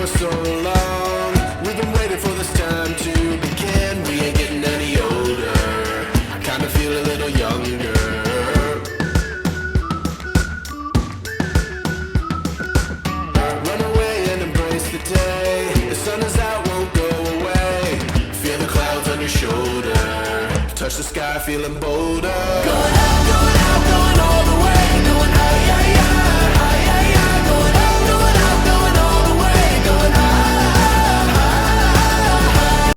for so long. We've been waiting for this time to begin. We ain't getting any older. I kinda feel a little younger. Run away and embrace the day. The sun is out, won't go away. Feel the clouds on your shoulder. Touch the sky, feeling bolder. Going up.